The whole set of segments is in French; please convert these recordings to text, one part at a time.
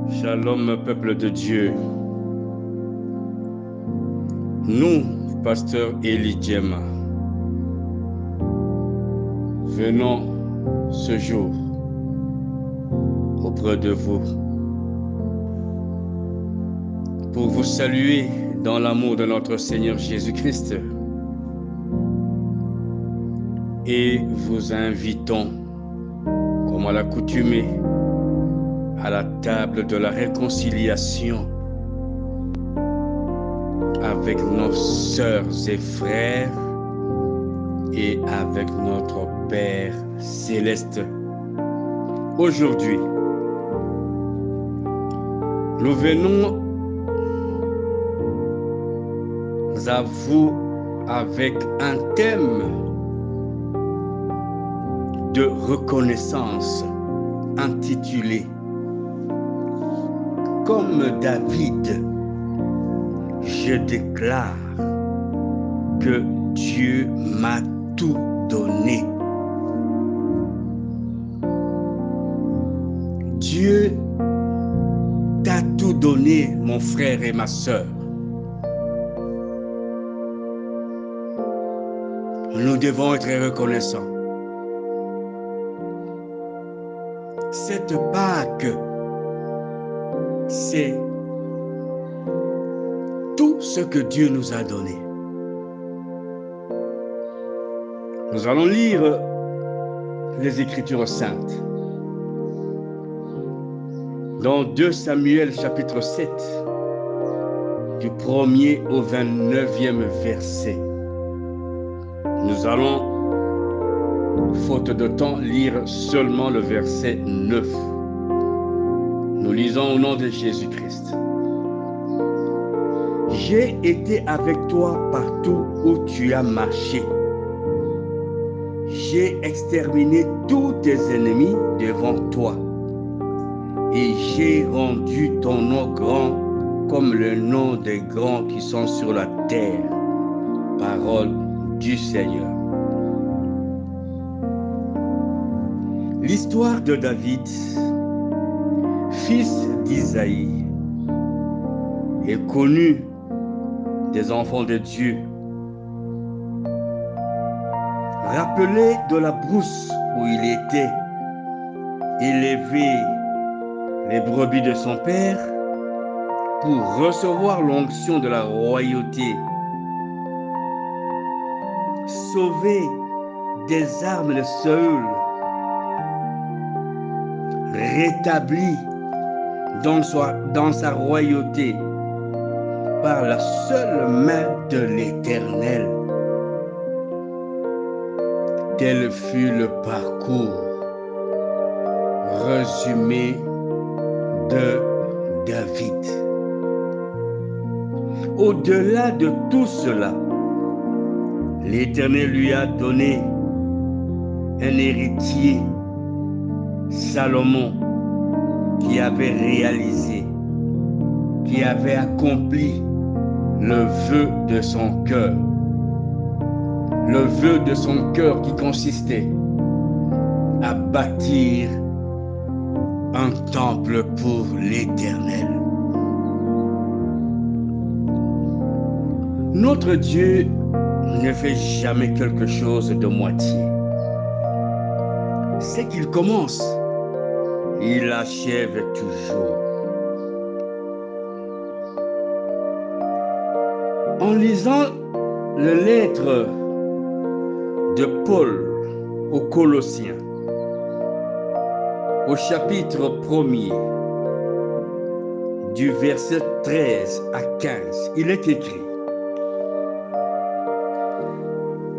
Shalom, peuple de Dieu. Nous, pasteur Eli Djema, venons ce jour auprès de vous pour vous saluer dans l'amour de notre Seigneur Jésus-Christ et vous invitons, comme à l'accoutumée, à la table de la réconciliation avec nos sœurs et frères et avec notre Père céleste. Aujourd'hui, nous venons à vous avec un thème de reconnaissance intitulé « Comme David, je déclare que Dieu m'a tout donné. » Dieu t'a tout donné, mon frère et ma sœur. Nous devons être reconnaissants. Cette Pâque, c'est tout ce que Dieu nous a donné. Nous allons lire les Écritures saintes. Dans 2 Samuel chapitre 7, du 1er au 29e verset. Nous allons, faute de temps, lire seulement le verset 9. Nous lisons au nom de Jésus-Christ. J'ai été avec toi partout où tu as marché. J'ai exterminé tous tes ennemis devant toi. Et j'ai rendu ton nom grand comme le nom des grands qui sont sur la terre. Parole du Seigneur. L'histoire de David, fils d'Isaïe, est connue des enfants de Dieu. Rappelé de la brousse où il était, élevé les brebis de son père pour recevoir l'onction de la royauté, sauvé des armes de Saül, rétabli dans sa royauté par la seule main de l'Éternel. Tel fut le parcours résumé de David. Au-delà de tout cela, l'Éternel lui a donné un héritier, Salomon, qui avait réalisé, qui avait accompli le vœu de son cœur. Le vœu de son cœur qui consistait à bâtir un temple pour l'Éternel. Notre Dieu ne fait jamais quelque chose de moitié. C'est qu'il commence, il achève toujours. En lisant les lettres de Paul aux Colossiens, au chapitre 1er, du verset 13 à 15, il est écrit: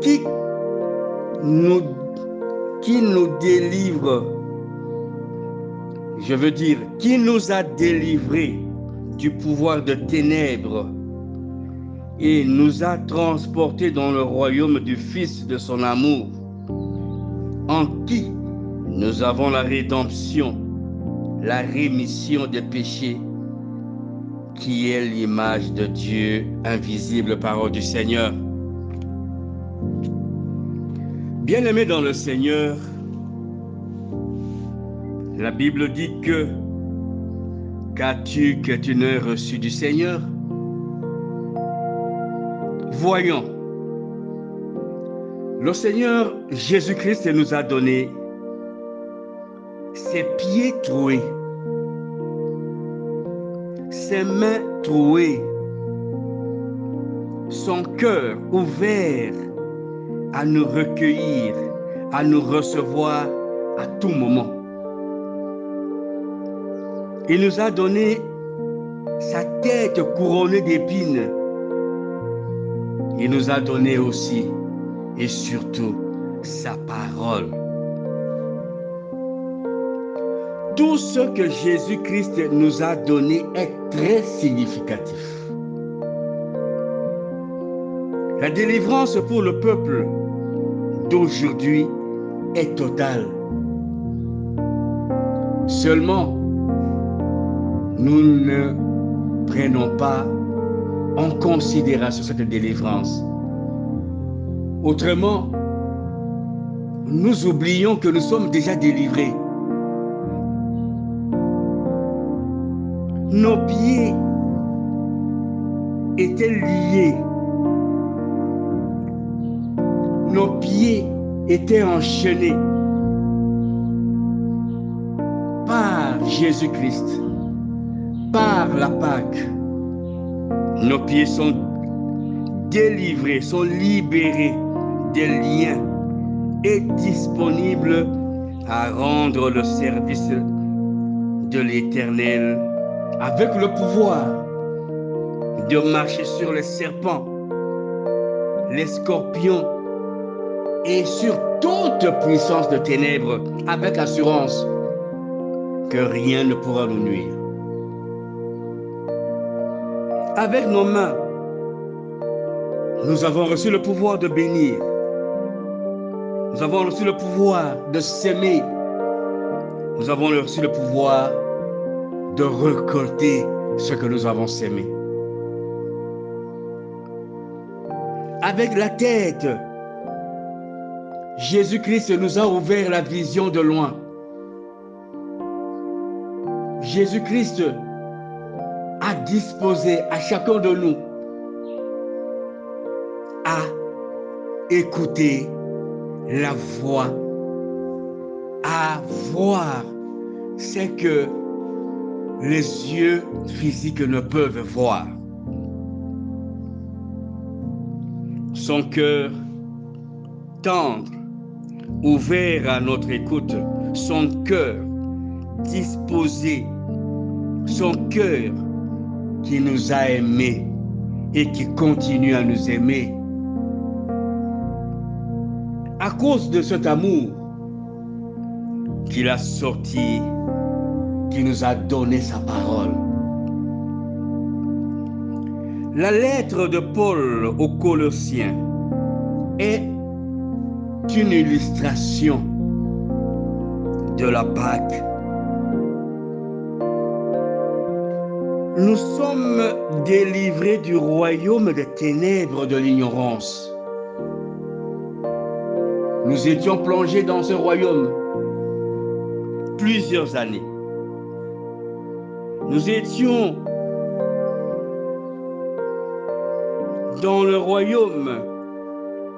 Qui nous délivre, qui nous a délivrés du pouvoir de ténèbres et nous a transportés dans le royaume du Fils de son amour, en qui nous avons la rédemption, la rémission des péchés, qui est l'image de Dieu invisible, parole du Seigneur. Bien-aimés dans le Seigneur, la Bible dit que Qu'as-tu que tu n'aies reçu du Seigneur? Voyons, le Seigneur Jésus-Christ nous a donné ses pieds troués, ses mains trouées, son cœur ouvert à nous recueillir, à nous recevoir à tout moment. Il nous a donné sa tête couronnée d'épines. Il nous a donné aussi et surtout sa parole. Tout ce que Jésus-Christ nous a donné est très significatif. La délivrance pour le peuple d'aujourd'hui est totale. Seulement, nous ne prenons pas en considération cette délivrance. Autrement, nous oublions que nous sommes déjà délivrés. Nos pieds étaient liés. Nos pieds étaient enchaînés par Jésus-Christ, par la Pâque. Nos pieds sont délivrés, sont libérés des liens et disponibles à rendre le service de l'Éternel avec le pouvoir de marcher sur les serpents, les scorpions et sur toute puissance de ténèbres avec assurance que rien ne pourra nous nuire. Avec nos mains, nous avons reçu le pouvoir de bénir. Nous avons reçu le pouvoir de s'aimer. Nous avons reçu le pouvoir de récolter ce que nous avons sémé. Avec la tête, Jésus-Christ nous a ouvert la vision de loin. Jésus-Christ a disposé à chacun de nous à écouter la voix, à voir ce que les yeux physiques ne peuvent voir. Son cœur tendre, ouvert à notre écoute, son cœur disposé, son cœur qui nous a aimés et qui continue à nous aimer. À cause de cet amour qu'il a sorti, qui nous a donné sa parole. La lettre de Paul aux Colossiens est une illustration de la Pâque. Nous sommes délivrés du royaume des ténèbres de l'ignorance. Nous étions plongés dans ce royaume plusieurs années. Nous étions dans le royaume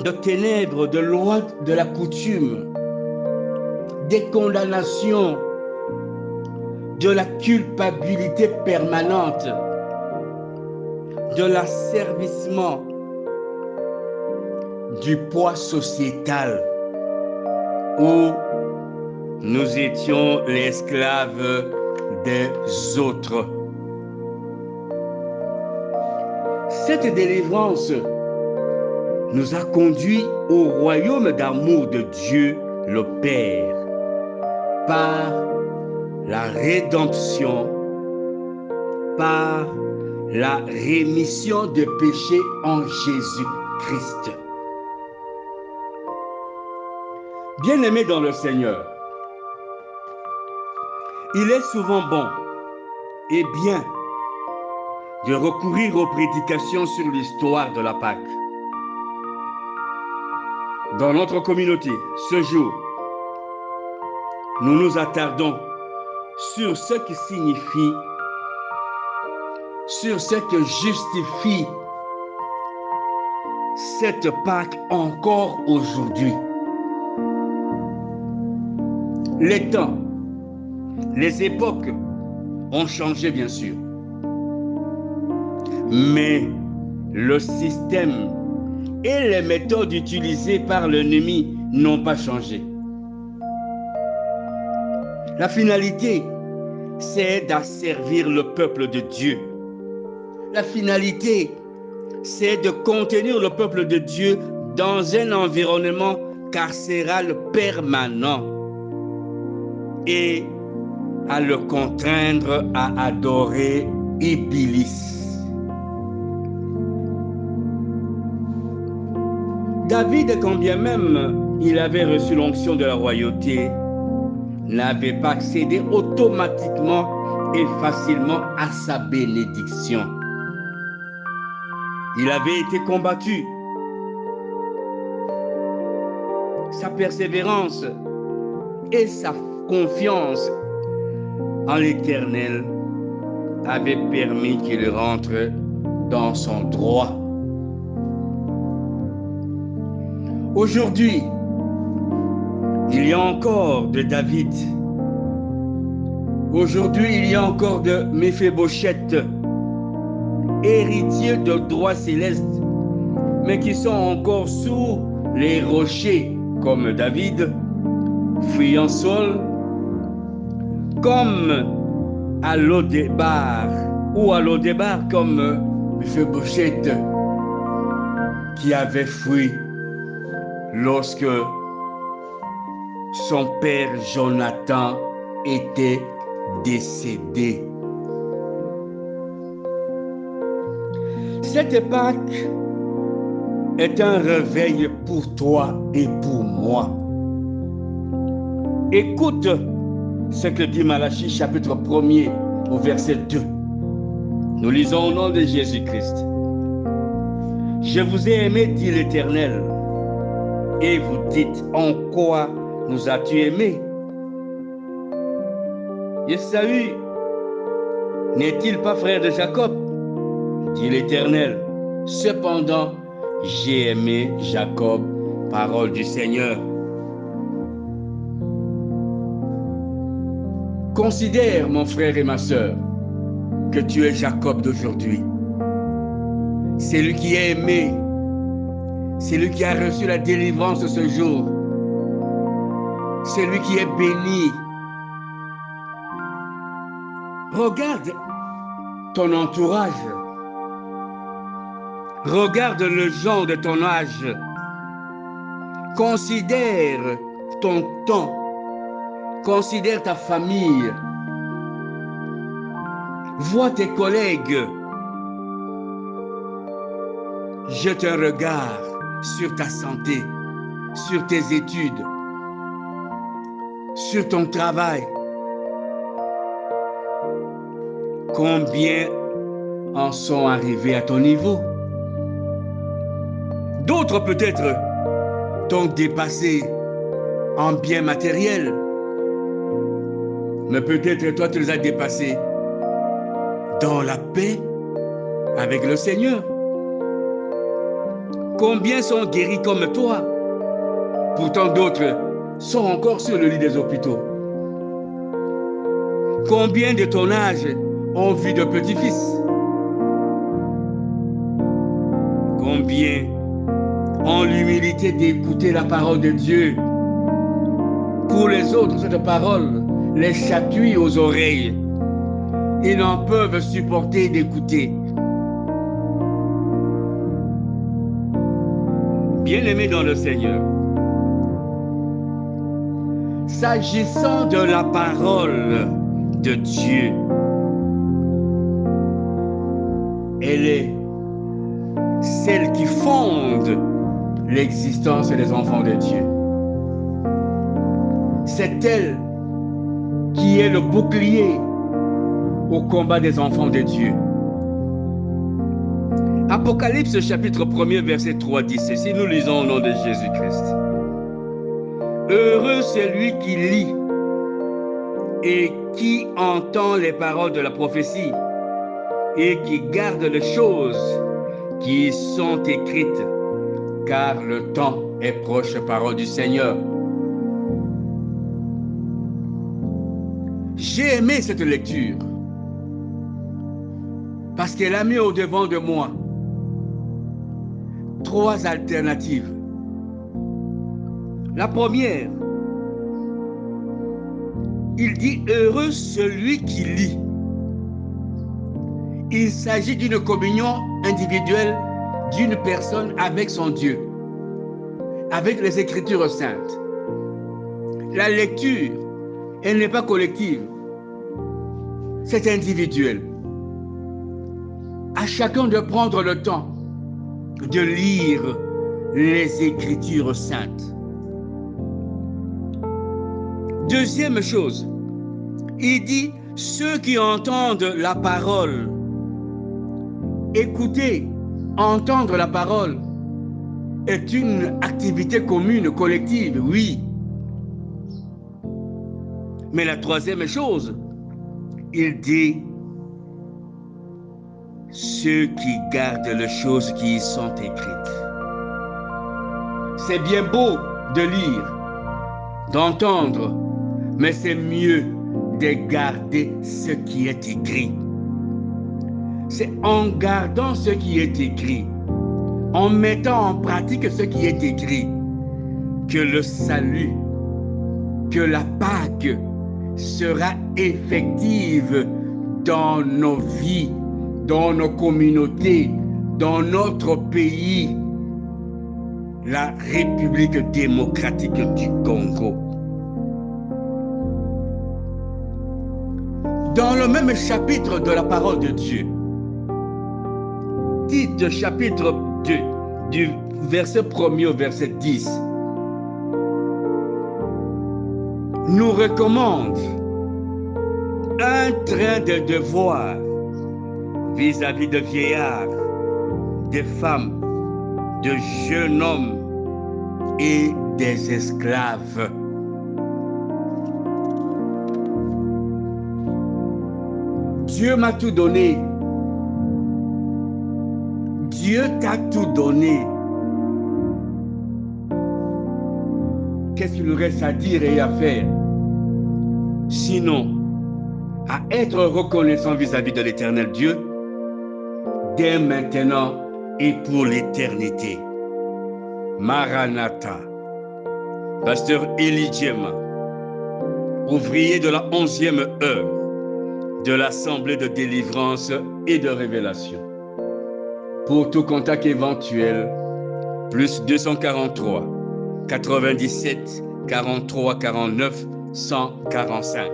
de ténèbres, de loi de la coutume, des condamnations, de la culpabilité permanente, de l'asservissement, du poids sociétal, où nous étions les esclaves des autres. Cette délivrance nous a conduits au royaume d'amour de Dieu le Père par la rédemption, par la rémission des péchés en Jésus-Christ. Bien-aimés dans le Seigneur, il est souvent bon et bien de recourir aux prédications sur l'histoire de la Pâque. Dans notre communauté, ce jour, nous nous attardons sur ce qui signifie sur ce que justifie cette Pâque encore aujourd'hui. Les temps, les époques ont changé bien sûr, mais le système et les méthodes utilisées par l'ennemi n'ont pas changé. La finalité, c'est d'asservir le peuple de Dieu. La finalité, c'est de contenir le peuple de Dieu dans un environnement carcéral permanent et à le contraindre à adorer Iblis. David, quand bien même il avait reçu l'onction de la royauté, n'avait pas accédé automatiquement et facilement à sa bénédiction. Il avait été combattu. Sa persévérance et sa confiance en l'Éternel avaient permis qu'il rentre dans son droit. Aujourd'hui, il y a encore de David. Aujourd'hui, il y a encore de Méphibosheth, héritiers de droits célestes, mais qui sont encore sous les rochers, comme David, fuyant Saul, comme à Lodébar, ou à Lodébar comme Méphibosheth, qui avait fui lorsque son père Jonathan était décédé. Cette Pâque est un réveil pour toi et pour moi. Écoute ce que dit Malachie chapitre 1er au verset 2. Nous lisons au nom de Jésus-Christ. Je vous ai aimé, dit l'Éternel, et vous dites, en quoi nous as-tu aimés? Esaü n'est-il pas frère de Jacob? Dit l'Éternel. Cependant, j'ai aimé Jacob, parole du Seigneur. Considère, mon frère et ma sœur, que tu es Jacob d'aujourd'hui. C'est lui qui est aimé. C'est lui qui a reçu la délivrance de ce jour. C'est lui qui est béni. Regarde ton entourage. Regarde le gens de ton âge. Considère ton temps. Considère ta famille. Vois tes collègues. Jette un regard sur ta santé, sur tes études, sur ton travail. Combien en sont arrivés à ton niveau? D'autres peut-être t'ont dépassé en biens matériels. Mais peut-être toi tu les as dépassés dans la paix avec le Seigneur. Combien sont guéris comme toi? Pourtant d'autres sont encore sur le lit des hôpitaux. Combien de ton âge ont vu de petits-fils? Combien ont l'humilité d'écouter la parole de Dieu? Pour les autres, cette parole les chatouille aux oreilles. Ils n'en peuvent supporter d'écouter. Bien-aimés dans le Seigneur, s'agissant de la parole de Dieu, elle est celle qui fonde l'existence des enfants de Dieu. C'est elle qui est le bouclier au combat des enfants de Dieu. Apocalypse chapitre 1er verset 3 dit ceci, nous lisons au nom de Jésus-Christ. Heureux celui qui lit et qui entend les paroles de la prophétie et qui garde les choses qui y sont écrites, car le temps est proche, parole du Seigneur. J'ai aimé cette lecture parce qu'elle a mis au devant de moi 3 alternatives. La première, il dit « Heureux celui qui lit ». Il s'agit d'une communion individuelle d'une personne avec son Dieu, avec les Écritures saintes. La lecture, elle n'est pas collective, c'est individuel. À chacun de prendre le temps de lire les Écritures saintes. Deuxième chose, il dit « Ceux qui entendent la parole ». Écouter, entendre la parole est une activité commune, collective, oui. Mais la troisième chose, il dit ceux qui gardent les choses qui y sont écrites. C'est bien beau de lire, d'entendre, mais c'est mieux de garder ce qui est écrit. C'est en gardant ce qui est écrit, en mettant en pratique ce qui est écrit, que le salut, que la Pâque sera effective dans nos vies, dans nos communautés, dans notre pays, la République démocratique du Congo. Dans le même chapitre de la parole de Dieu, Tite chapitre 2, du verset 1er au verset 10, nous recommande un train de devoir vis-à-vis de vieillards, des femmes, de jeunes hommes et des esclaves. Dieu m'a tout donné. Dieu t'a tout donné. Qu'est-ce qu'il nous reste à dire et à faire? Sinon, à être reconnaissant vis-à-vis de l'Éternel Dieu, dès maintenant et pour l'éternité. Maranatha. Pasteur Eli Djema, ouvrier de la 11e heure de l'Assemblée de délivrance et de révélation. Pour tout contact éventuel, plus 243 97 43 49 145.